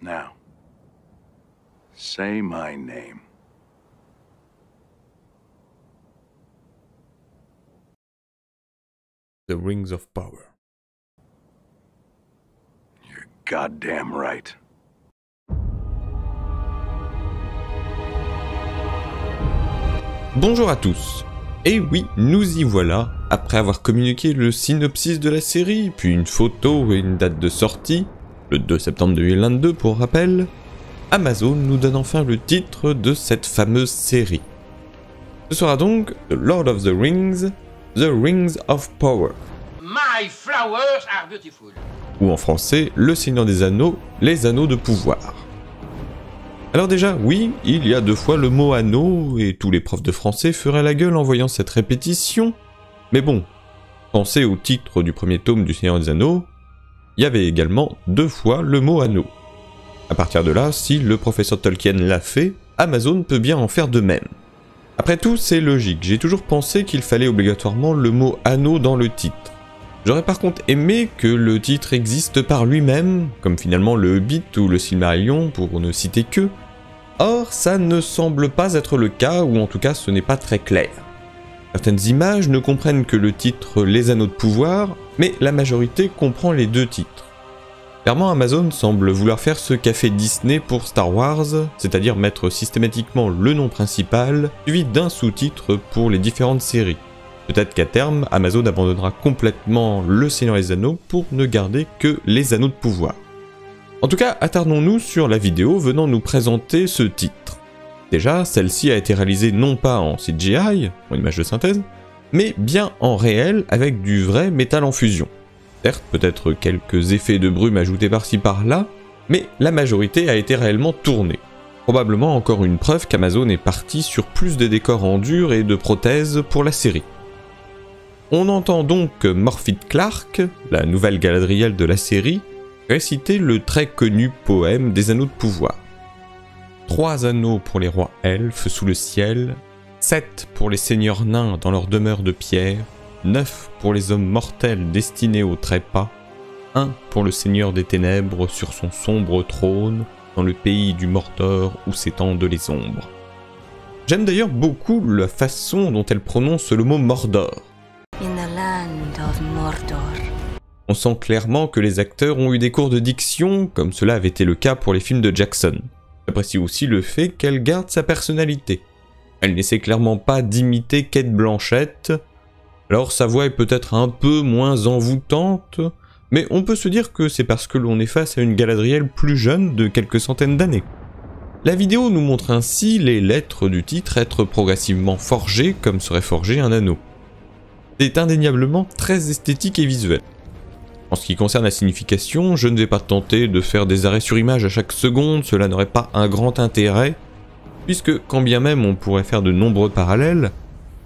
Now, say my name. The Rings of Power. You're goddamn right. Bonjour à tous. Et oui, nous y voilà. Après avoir communiqué le synopsis de la série, puis une photo et une date de sortie, le 2 septembre 2022 pour rappel, Amazon nous donne enfin le titre de cette fameuse série. Ce sera donc The Lord of the Rings, The Rings of Power. My flowers are beautiful. Ou en français, Le Seigneur des Anneaux, les Anneaux de Pouvoir. Alors déjà, oui, il y a 2 fois le mot anneau, et tous les profs de français feraient la gueule en voyant cette répétition, mais bon, pensez au titre du premier tome du Seigneur des Anneaux, il y avait également 2 fois le mot anneau. À partir de là, si le professeur Tolkien l'a fait, Amazon peut bien en faire de même. Après tout, c'est logique, j'ai toujours pensé qu'il fallait obligatoirement le mot anneau dans le titre. J'aurais par contre aimé que le titre existe par lui-même, comme finalement le Hobbit ou le Silmarillion pour ne citer que. Or, ça ne semble pas être le cas, ou en tout cas ce n'est pas très clair. Certaines images ne comprennent que le titre Les Anneaux de Pouvoir, mais la majorité comprend les 2 titres. Clairement, Amazon semble vouloir faire ce qu'a fait Disney pour Star Wars, c'est-à-dire mettre systématiquement le nom principal, suivi d'un sous-titre pour les différentes séries. Peut-être qu'à terme, Amazon abandonnera complètement le Seigneur des Anneaux pour ne garder que les Anneaux de Pouvoir. En tout cas, attardons-nous sur la vidéo venant nous présenter ce titre. Déjà, celle-ci a été réalisée non pas en CGI, en image de synthèse, mais bien en réel avec du vrai métal en fusion. Certes, peut-être quelques effets de brume ajoutés par-ci par-là, mais la majorité a été réellement tournée. Probablement encore une preuve qu'Amazon est parti sur plus de décors en dur et de prothèses pour la série. On entend donc Morfydd Clark, la nouvelle Galadriel de la série, réciter le très connu poème des Anneaux de Pouvoir. 3 anneaux pour les rois elfes sous le ciel, 7 pour les seigneurs nains dans leur demeure de pierre, 9 pour les hommes mortels destinés au trépas, 1 pour le seigneur des ténèbres sur son sombre trône, dans le pays du Mordor où s'étendent les ombres. J'aime d'ailleurs beaucoup la façon dont elle prononce le mot Mordor. In the land of Mordor. On sent clairement que les acteurs ont eu des cours de diction, comme cela avait été le cas pour les films de Jackson. J'apprécie aussi le fait qu'elle garde sa personnalité. Elle n'essaie clairement pas d'imiter Cate Blanchett, alors sa voix est peut-être un peu moins envoûtante, mais on peut se dire que c'est parce que l'on est face à une Galadriel plus jeune de quelques centaines d'années. La vidéo nous montre ainsi les lettres du titre être progressivement forgées comme serait forgé un anneau. C'est indéniablement très esthétique et visuel. En ce qui concerne la signification, je ne vais pas tenter de faire des arrêts sur image à chaque seconde, cela n'aurait pas un grand intérêt, puisque quand bien même on pourrait faire de nombreux parallèles,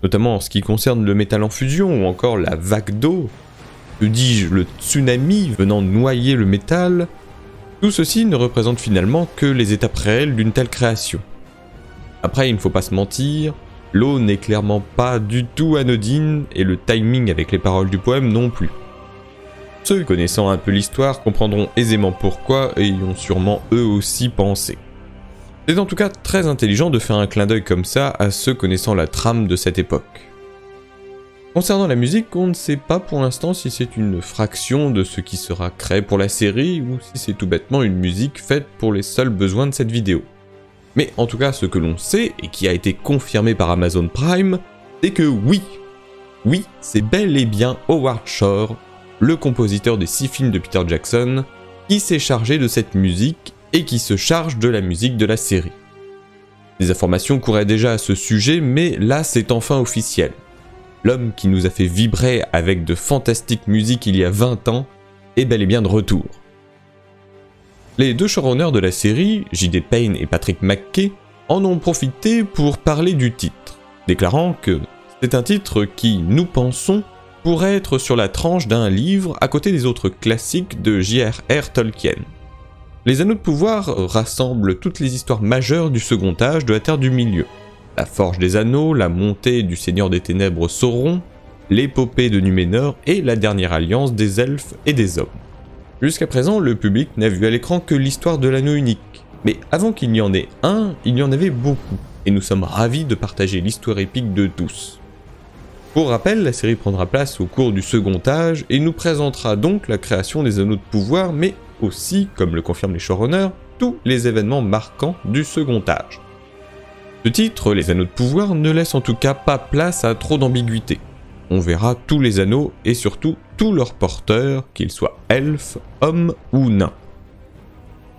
notamment en ce qui concerne le métal en fusion ou encore la vague d'eau, que dis-je, le tsunami venant noyer le métal, tout ceci ne représente finalement que les étapes réelles d'une telle création. Après, il ne faut pas se mentir, l'eau n'est clairement pas du tout anodine et le timing avec les paroles du poème non plus. Ceux connaissant un peu l'histoire comprendront aisément pourquoi et y ont sûrement eux aussi pensé. C'est en tout cas très intelligent de faire un clin d'œil comme ça à ceux connaissant la trame de cette époque. Concernant la musique, on ne sait pas pour l'instant si c'est une fraction de ce qui sera créé pour la série ou si c'est tout bêtement une musique faite pour les seuls besoins de cette vidéo. Mais en tout cas, ce que l'on sait, et qui a été confirmé par Amazon Prime, c'est que oui, c'est bel et bien Howard Shore, le compositeur des 6 films de Peter Jackson, qui s'est chargé de cette musique et qui se charge de la musique de la série. Des informations couraient déjà à ce sujet, mais là c'est enfin officiel. L'homme qui nous a fait vibrer avec de fantastiques musiques il y a 20 ans est bel et bien de retour. Les 2 showrunners de la série, J.D. Payne et Patrick McKay, en ont profité pour parler du titre, déclarant que c'est un titre qui, nous pensons, pourrait être sur la tranche d'un livre à côté des autres classiques de J.R.R. Tolkien. Les Anneaux de Pouvoir rassemblent toutes les histoires majeures du second âge de la Terre du Milieu. La Forge des Anneaux, la montée du Seigneur des Ténèbres Sauron, l'épopée de Numénor et la dernière alliance des elfes et des hommes. Jusqu'à présent, le public n'a vu à l'écran que l'histoire de l'anneau unique. Mais avant qu'il n'y en ait un, il y en avait beaucoup, et nous sommes ravis de partager l'histoire épique de tous. Pour rappel, la série prendra place au cours du second âge, et nous présentera donc la création des anneaux de pouvoir, mais aussi, comme le confirment les showrunners, tous les événements marquants du second âge. Ce titre, les anneaux de pouvoir, ne laisse en tout cas pas place à trop d'ambiguïté. On verra tous les anneaux, et surtout tous leurs porteurs, qu'ils soient elfes, hommes ou nains.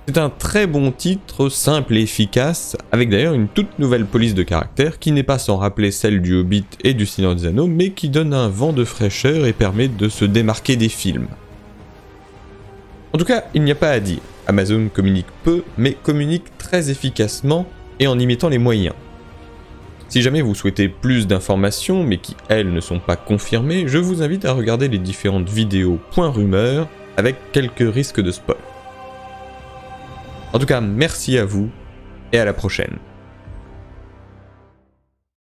C'est un très bon titre, simple et efficace, avec d'ailleurs une toute nouvelle police de caractère qui n'est pas sans rappeler celle du Hobbit et du Seigneur des Anneaux, mais qui donne un vent de fraîcheur et permet de se démarquer des films. En tout cas, il n'y a pas à dire, Amazon communique peu, mais communique très efficacement et en y mettant les moyens. Si jamais vous souhaitez plus d'informations, mais qui elles ne sont pas confirmées, je vous invite à regarder les différentes vidéos point rumeur, avec quelques risques de spoil. En tout cas, merci à vous, et à la prochaine.